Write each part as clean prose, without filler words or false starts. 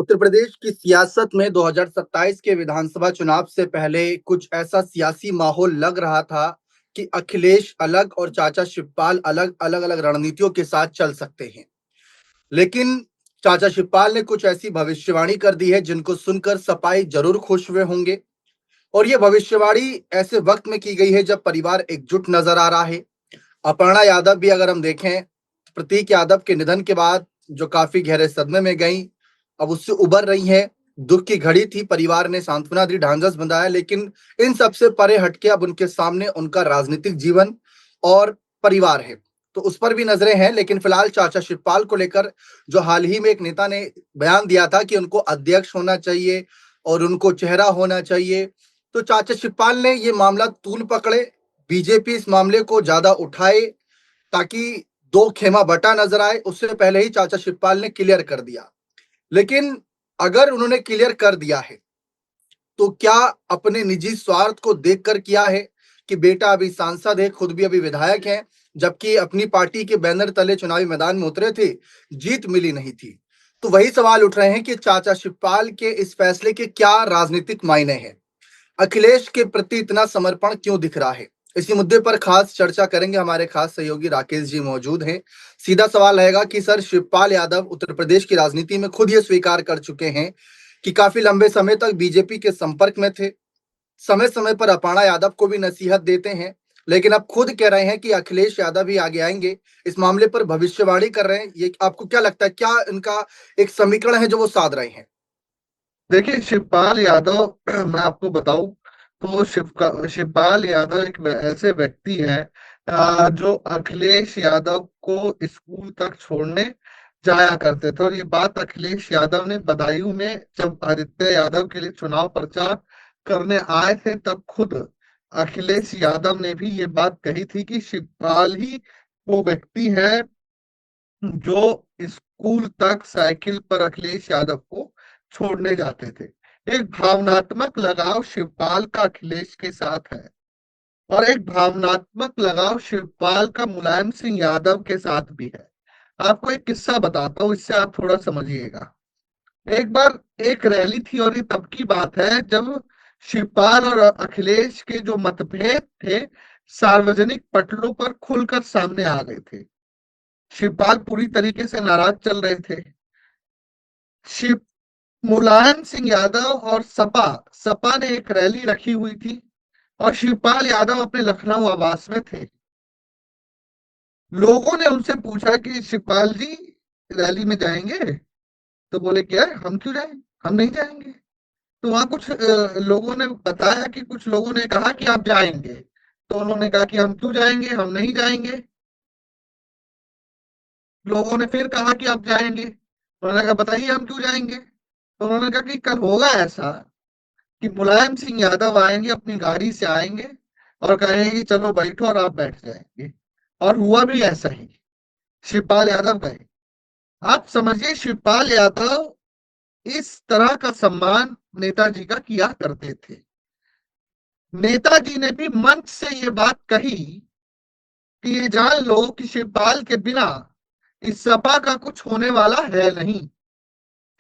उत्तर प्रदेश की सियासत में 2027 के विधानसभा चुनाव से पहले कुछ ऐसा सियासी माहौल लग रहा था कि अखिलेश अलग और चाचा शिवपाल अलग अलग-अलग रणनीतियों के साथ चल सकते हैं। लेकिन चाचा शिवपाल ने कुछ ऐसी भविष्यवाणी कर दी है जिनको सुनकर सपाई जरूर खुश हुए होंगे। और ये भविष्यवाणी ऐसे वक्त में की गई है जब परिवार एकजुट नजर आ रहा है। अपर्णा यादव भी अगर हम देखें, प्रतीक यादव के निधन के बाद जो काफी गहरे सदमे में गई, अब उससे उबर रही हैं। दुख की घड़ी थी, परिवार ने सांत्वना दी, ढांढस बंधाया, लेकिन इन सबसे परे हटके अब उनके सामने उनका राजनीतिक जीवन और परिवार है। तो उस पर भी नजरें हैं, लेकिन फिलहाल चाचा शिवपाल को लेकर जो हाल ही में एक नेता ने बयान दिया था कि उनको अध्यक्ष होना चाहिए और उनको चेहरा होना चाहिए, तो चाचा शिवपाल ने ये मामला तूल पकड़े। बीजेपी इस मामले को ज्यादा उठाए ताकि दो खेमा बटा नजर आए, उससे पहले ही चाचा शिवपाल ने क्लियर कर दिया। लेकिन अगर उन्होंने क्लियर कर दिया है तो क्या अपने निजी स्वार्थ को देखकर किया है कि बेटा अभी सांसद है, खुद भी अभी विधायक हैं, जबकि अपनी पार्टी के बैनर तले चुनावी मैदान में उतरे थे, जीत मिली नहीं थी। तो वही सवाल उठ रहे हैं कि चाचा शिवपाल के इस फैसले के क्या राजनीतिक मायने हैं, अखिलेश के प्रति इतना समर्पण क्यों दिख रहा है। इसी मुद्दे पर खास चर्चा करेंगे, हमारे खास सहयोगी राकेश जी मौजूद हैं। सीधा सवाल रहेगा कि सर, शिवपाल यादव उत्तर प्रदेश की राजनीति में खुद ये स्वीकार कर चुके हैं कि काफी लंबे समय तक बीजेपी के संपर्क में थे, समय समय पर अपर्णा यादव को भी नसीहत देते हैं, लेकिन अब खुद कह रहे हैं कि अखिलेश यादव भी आगे आएंगे, इस मामले पर भविष्यवाणी कर रहे हैं। ये आपको क्या लगता है, क्या इनका एक समीकरण है जो वो साध रहे हैं? देखिए, शिवपाल यादव मैं आपको बताऊं तो शिवपाल यादव एक ऐसे व्यक्ति हैं जो अखिलेश यादव को स्कूल तक छोड़ने जाया करते थे। और ये बात अखिलेश यादव ने बदायूं में जब आदित्य यादव के लिए चुनाव प्रचार करने आए थे, तब खुद अखिलेश यादव ने भी ये बात कही थी कि शिवपाल ही वो व्यक्ति है जो स्कूल तक साइकिल पर अखिलेश यादव को छोड़ने जाते थे। एक भावनात्मक लगाव शिवपाल का अखिलेश के साथ है, और एक भावनात्मक लगाव शिवपाल का मुलायम सिंह यादव के साथ भी है। आपको एक किस्सा बताता हूँ, इससे आप थोड़ा समझिएगा। एक बार एक रैली थी, और ये तब की बात है जब शिवपाल और अखिलेश के जो मतभेद थे सार्वजनिक पटलों पर खुलकर सामने आ गए थे। शिवपाल पूरी तरीके से नाराज चल रहे थे। शिव मुलायम सिंह यादव और सपा सपा ने एक रैली रखी हुई थी, और शिवपाल यादव अपने लखनऊ आवास में थे। लोगों ने उनसे पूछा कि शिवपाल जी, रैली में जाएंगे? तो बोले, क्या हम क्यों जाएं, हम नहीं जाएंगे। तो वहां कुछ लोगों ने बताया कि कुछ लोगों ने कहा कि आप जाएंगे। तो उन्होंने कहा कि हम क्यों जाएंगे, हम नहीं जाएंगे। लोगों ने फिर कहा कि आप जाएंगे। उन्होंने कहा, बताइए हम क्यों जाएंगे। तो उन्होंने कहा कि कल होगा ऐसा कि मुलायम सिंह यादव आएंगे, अपनी गाड़ी से आएंगे और कहेंगे कि चलो बैठो, और आप बैठ जाएंगे। और हुआ भी ऐसा ही। शिवपाल यादव गए। आप समझिए, शिवपाल यादव इस तरह का सम्मान नेताजी का किया करते थे। नेताजी ने भी मंच से ये बात कही कि ये जान लो कि शिवपाल के बिना इस सपा का कुछ होने वाला है नहीं।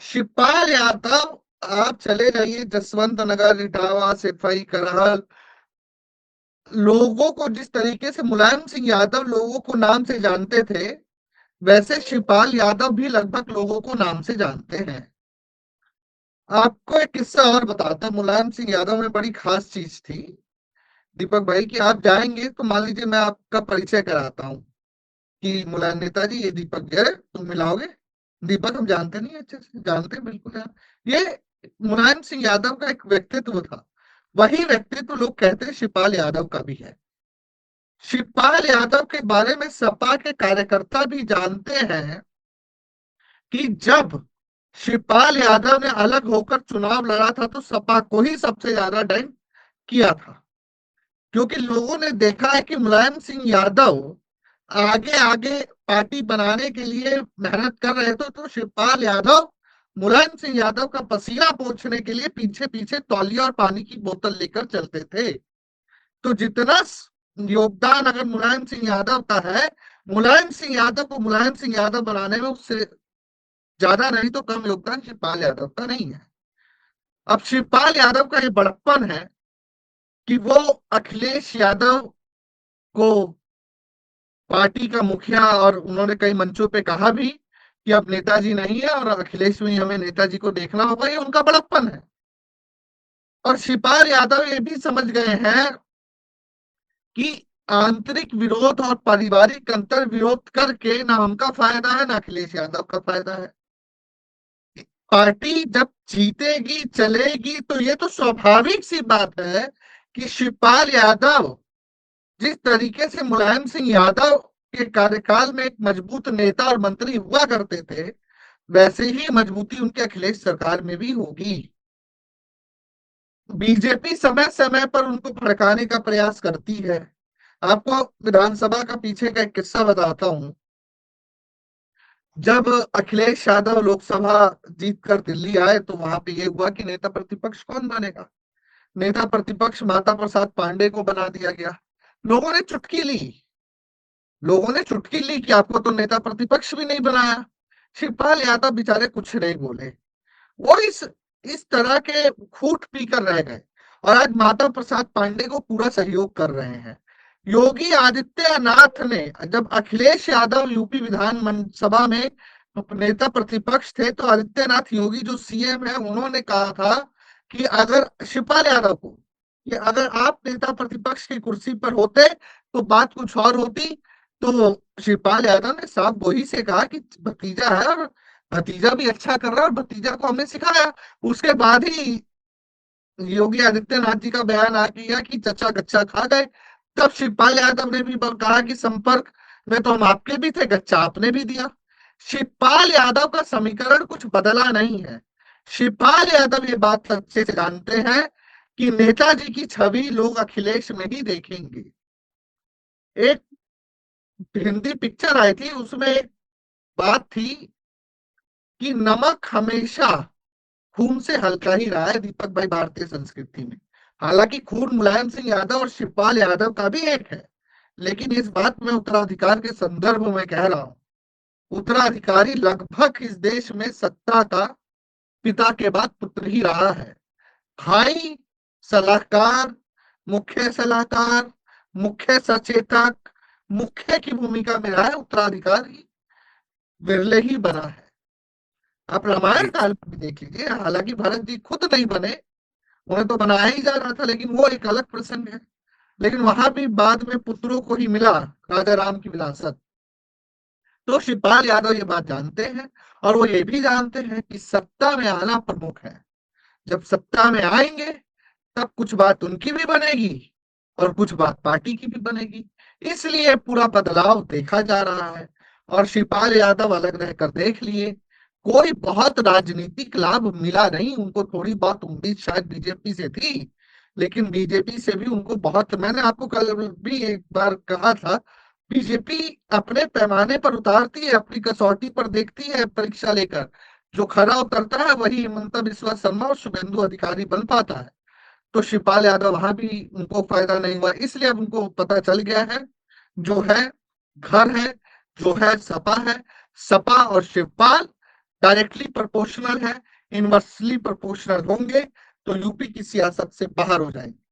शिवपाल यादव, आप चले जाइए जसवंत नगर, इटावा, सिपाही, करहल, लोगों को जिस तरीके से मुलायम सिंह यादव लोगों को नाम से जानते थे, वैसे शिवपाल यादव भी लगभग लोगों को नाम से जानते हैं। आपको एक किस्सा और बताता हूं। मुलायम सिंह यादव में बड़ी खास चीज थी, दीपक भाई, कि आप जाएंगे तो मान लीजिए मैं आपका परिचय कराता हूँ कि मुलायम नेताजी, ये दीपक जी है, तुम मिलाओगे। दीपक हम जानते नहीं, अच्छे से जानते हैं, बिल्कुल यार। ये मुलायम सिंह यादव का एक व्यक्तित्व था। वही व्यक्तित्व लोग कहते हैं शिवपाल यादव का भी है। शिवपाल यादव के बारे में सपा के कार्यकर्ता भी जानते हैं कि जब शिवपाल यादव ने अलग होकर चुनाव लड़ा था तो सपा को ही सबसे ज्यादा डैम किया था, क्योंकि लोगों ने देखा है कि मुलायम सिंह यादव आगे आगे पार्टी बनाने के लिए मेहनत कर रहे थे, तो शिवपाल यादव मुलायम सिंह यादव का पसीना पोंछने के लिए पीछे पीछे तौलिया और पानी की बोतल लेकर चलते थे। तो जितना योगदान अगर मुलायम सिंह यादव का है, मुलायम सिंह यादव को मुलायम सिंह यादव बनाने में उससे ज्यादा नहीं तो कम योगदान शिवपाल यादव का नहीं है। अब शिवपाल यादव का ये बड़प्पन है कि वो अखिलेश यादव को पार्टी का मुखिया, और उन्होंने कई मंचों पे कहा भी कि अब नेताजी नहीं है और अखिलेश में ही हमें नेताजी को देखना होगा, ये उनका बड़प्पन है। और शिवपाल यादव ये भी समझ गए हैं कि आंतरिक विरोध और पारिवारिक अंतर विरोध करके ना उनका फायदा है ना अखिलेश यादव का फायदा है। पार्टी जब जीतेगी चलेगी तो ये तो स्वाभाविक सी बात है कि शिवपाल यादव जिस तरीके से मुलायम सिंह यादव के कार्यकाल में एक मजबूत नेता और मंत्री हुआ करते थे, वैसे ही मजबूती उनके अखिलेश सरकार में भी होगी। बीजेपी समय समय पर उनको भड़काने का प्रयास करती है। आपको विधानसभा का पीछे का एक किस्सा बताता हूं। जब अखिलेश यादव लोकसभा जीत कर दिल्ली आए तो वहां पे ये हुआ कि नेता प्रतिपक्ष कौन बनेगा। नेता प्रतिपक्ष माता प्रसाद पांडे को बना दिया गया। लोगों ने चुटकी ली। लोगों ने चुटकी ली कि आपको तो नेता प्रतिपक्ष भी नहीं बनाया। शिवपाल यादव बेचारे कुछ नहीं बोले। वो इस तरह के खूट पीकर रह गए और आज माता प्रसाद पांडे को पूरा सहयोग कर रहे हैं। योगी आदित्यनाथ ने, जब अखिलेश यादव यूपी विधान सभा में नेता प्रतिपक्ष थे, तो आदित्यनाथ योगी जो सीएम है उन्होंने कहा था कि अगर शिवपाल यादव को, कि अगर आप नेता प्रतिपक्ष की कुर्सी पर होते तो बात कुछ और होती। तो शिवपाल यादव ने साफ गोही से कहा कि भतीजा है और भतीजा भी अच्छा कर रहा है और भतीजा को हमने सिखाया। उसके बाद ही योगी आदित्यनाथ जी का बयान आ गया कि चचा गच्चा खा गए। तब शिवपाल यादव ने भी कहा कि संपर्क में तो हम आपके भी थे, गच्चा आपने भी दिया। शिवपाल यादव का समीकरण कुछ बदला नहीं है। शिवपाल यादव ये बात अच्छे से जानते हैं कि नेताजी की छवि लोग अखिलेश में ही देखेंगे। एक हिंदी पिक्चर आई थी, उसमें एक बात थी कि नमक हमेशा खून से हल्का ही रहा है दीपक भाई भारतीय संस्कृति में। हालांकि खून मुलायम सिंह यादव और शिवपाल यादव का भी एक है, लेकिन इस बात में उत्तराधिकार के संदर्भ में कह रहा हूं। उत्तराधिकारी लगभग इस देश में सत्ता का पिता के बाद पुत्र ही रहा है। भाई, सलाहकार, मुख्य सलाहकार, मुख्य सचेतक, मुख्य की भूमिका में रहा है, उत्तराधिकारी विरले ही बना है। आप रामायण जी। काल में भी देख लीजिए, हालांकि भरत जी खुद नहीं बने, उन्हें तो बनाया ही जा रहा था, लेकिन वो एक अलग प्रसंग है। लेकिन वहां भी बाद में पुत्रों को ही मिला राजा राम की विरासत। तो शिवपाल यादव ये बात जानते हैं और वो ये भी जानते हैं कि सत्ता में आना प्रमुख है। जब सत्ता में आएंगे तब कुछ बात उनकी भी बनेगी और कुछ बात पार्टी की भी बनेगी। इसलिए पूरा बदलाव देखा जा रहा है। और शिवपाल यादव अलग रहकर देख लिए, कोई बहुत राजनीतिक लाभ मिला नहीं उनको। थोड़ी बहुत उम्मीद शायद बीजेपी से थी, लेकिन बीजेपी से भी उनको बहुत, मैंने आपको कल भी एक बार कहा था, बीजेपी अपने पैमाने पर उतारती है, अपनी कसौटी पर देखती है परीक्षा लेकर। जो खरा उतरता है वही हिमंता बिस्वा शर्मा और शुभेंदु अधिकारी बन पाता है। तो शिवपाल यादव वहां भी उनको फायदा नहीं हुआ, इसलिए अब उनको पता चल गया है जो है घर है, जो है सपा है। सपा और शिवपाल डायरेक्टली प्रोपोर्शनल है, इनवर्सली प्रोपोर्शनल होंगे तो यूपी की सियासत से बाहर हो जाएंगे।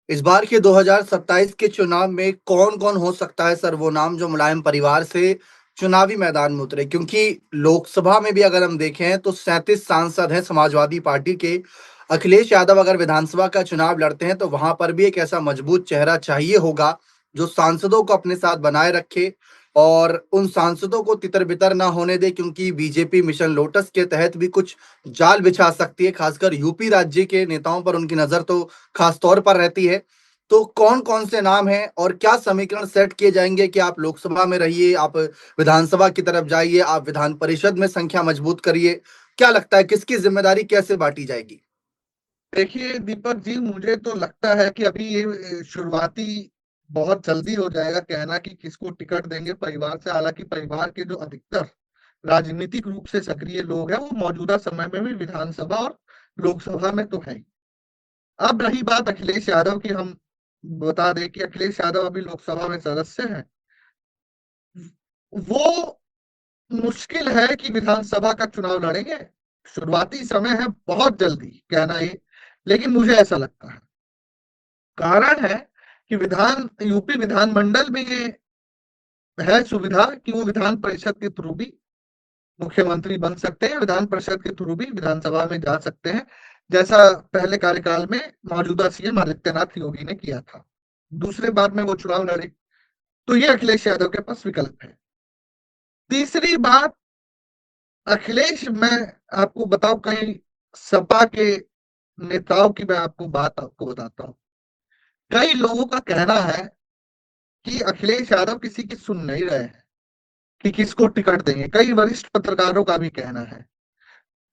इस बार के 2027 के चुनाव में कौन-कौन हो सकता है सर वो नाम जो मुलायम परिवार से चुनावी मैदान में उतरे? क्योंकि लोकसभा में भी अगर हम देखें तो 37 सांसद हैं समाजवादी पार्टी के। अखिलेश यादव अगर विधानसभा का चुनाव लड़ते हैं तो वहां पर भी एक ऐसा मजबूत चेहरा चाहिए होगा जो सांसदों को अपने साथ बनाए रखे और उन सांसदों को तितर-बितर ना होने दे, क्योंकि बीजेपी मिशन लोटस के तहत भी कुछ जाल बिछा सकती है, खासकर यूपी राज्य के नेताओं पर उनकी नजर तो खास तौर पर रहती है। तो कौन-कौन से नाम हैं और क्या समीकरण सेट किए जाएँगे कि आप लोकसभा में रहिए, आप विधानसभा की तरफ जाइए, आप विधान परिषद में संख्या मजबूत करिए? क्या लगता है किसकी ज़िम्मेदारी कैसे बाँटी जाएगी? देखिए दीपक जी, मुझे तो लगता है कि अभी ये शुरुआती बहुत जल्दी हो जाएगा कहना कि किसको टिकट देंगे परिवार से। हालांकि परिवार के जो अधिकतर राजनीतिक रूप से सक्रिय लोग हैं वो मौजूदा समय में भी विधानसभा और लोकसभा में तो है। अब रही बात अखिलेश यादव की, हम बता दें कि अखिलेश यादव अभी लोकसभा में सदस्य हैं। वो मुश्किल है कि विधानसभा का चुनाव लड़ेंगे। शुरुआती समय है, बहुत जल्दी कहना ये, लेकिन मुझे ऐसा लगता है। कारण है कि यूपी विधानमंडल में ये है सुविधा कि वो विधान परिषद के थ्रू भी मुख्यमंत्री बन सकते हैं, विधान परिषद के थ्रू भी विधानसभा में जा सकते हैं, जैसा पहले कार्यकाल में मौजूदा सीएम आदित्यनाथ योगी ने किया था। दूसरे बार में वो चुनाव लड़े, तो ये अखिलेश यादव के पास विकल्प है। तीसरी बात, अखिलेश, मैं आपको बताऊं, कहीं सपा के नेताओं की मैं आपको बताता हूँ। कई लोगों का कहना है कि अखिलेश यादव किसी की सुन नहीं रहे हैं कि किसको टिकट देंगे। कई वरिष्ठ पत्रकारों का भी कहना है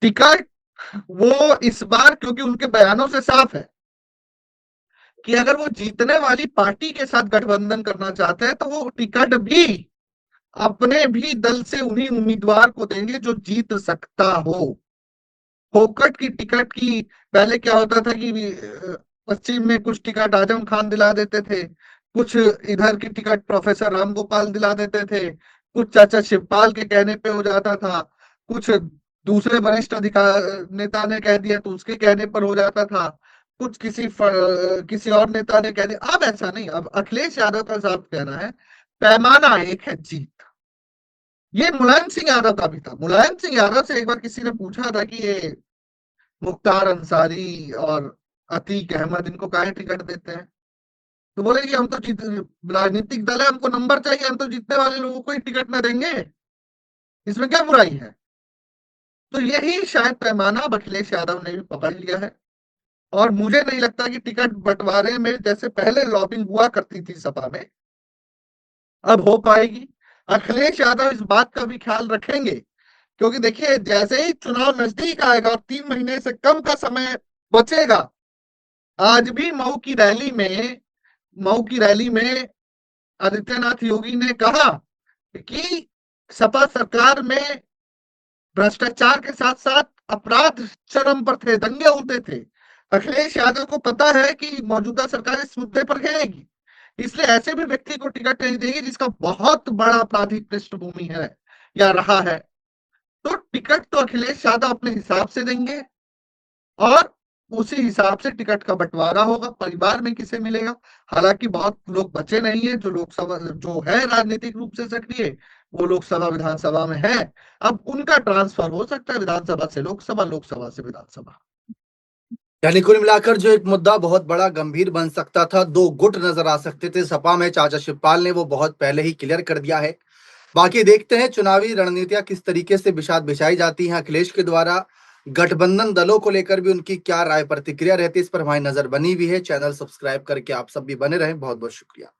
टिकट वो इस बार, क्योंकि उनके बयानों से साफ है कि अगर वो जीतने वाली पार्टी के साथ गठबंधन करना चाहते हैं तो वो टिकट भी अपने भी दल से उन्हीं उम्मीदवार को देंगे जो जीत सकता हो। फोकट की टिकट की पहले क्या होता था कि पश्चिम में कुछ टिकट आजम खान दिला देते थे, कुछ इधर की टिकट प्रोफेसर रामगोपाल दिला देते थे, कुछ चाचा शिवपाल के कहने पे हो जाता था, कुछ दूसरे वरिष्ठ अधिकार नेता ने कह दिया तो उसके कहने पर हो जाता था, कुछ किसी और नेता ने कह दिया। अब ऐसा नहीं, अब अखिलेश यादव का साफ कहना है पैमाना एक है, जीत। ये मुलायम सिंह यादव का भी था। मुलायम सिंह यादव से एक बार किसी ने पूछा था कि ये मुख्तार अंसारी और अतीक अहमद इनको काहे टिकट देते हैं, तो बोले कि हम तो जीत राजनीतिक दल है, हमको नंबर चाहिए, हम तो जीतने वाले लोगों को ही टिकट ना देंगे, इसमें क्या बुराई है। तो यही शायद पैमाना अब अखिलेश यादव ने भी पकड़ लिया है। और मुझे नहीं लगता कि टिकट बंटवारे में जैसे पहले लॉबिंग हुआ करती थी सपा में, अब हो पाएगी। अखिलेश यादव इस बात का भी ख्याल रखेंगे, क्योंकि देखिए जैसे ही चुनाव नजदीक आएगा और 3 महीने से कम का समय बचेगा, आज भी मऊ की रैली में आदित्यनाथ योगी ने कहा कि सपा सरकार में भ्रष्टाचार के साथ साथ अपराध चरम पर थे, दंगे होते थे। अखिलेश यादव को पता है कि मौजूदा सरकार इस मुद्दे पर खेलेगी, इसलिए ऐसे भी व्यक्ति को टिकट नहीं देगी जिसका बहुत बड़ा आपराधिक पृष्ठभूमि है या रहा है। तो टिकट तो अखिलेश यादव अपने हिसाब से देंगे और उसी हिसाब से टिकट का बंटवारा होगा, परिवार में किसे मिलेगा। हालांकि बहुत लोग बचे नहीं है, जो है राजनीतिक रूप से सक्रिय, वो लोकसभा विधानसभा में है। अब उनका ट्रांसफर हो सकता है विधानसभा से लोकसभा, लोकसभा से विधानसभा। यानी कुल मिलाकर जो एक मुद्दा बहुत बड़ा गंभीर बन सकता था, दो गुट नजर आ सकते थे सपा में, चाचा शिवपाल ने वो बहुत पहले ही क्लियर कर दिया है। बाकी देखते हैं चुनावी रणनीतियां किस तरीके से बिछाई जाती हैं अखिलेश के द्वारा। गठबंधन दलों को लेकर भी उनकी क्या राय प्रतिक्रिया रहती है, इस पर हमारी नजर बनी हुई है। चैनल सब्सक्राइब करके आप सब भी बने रहें। बहुत बहुत शुक्रिया।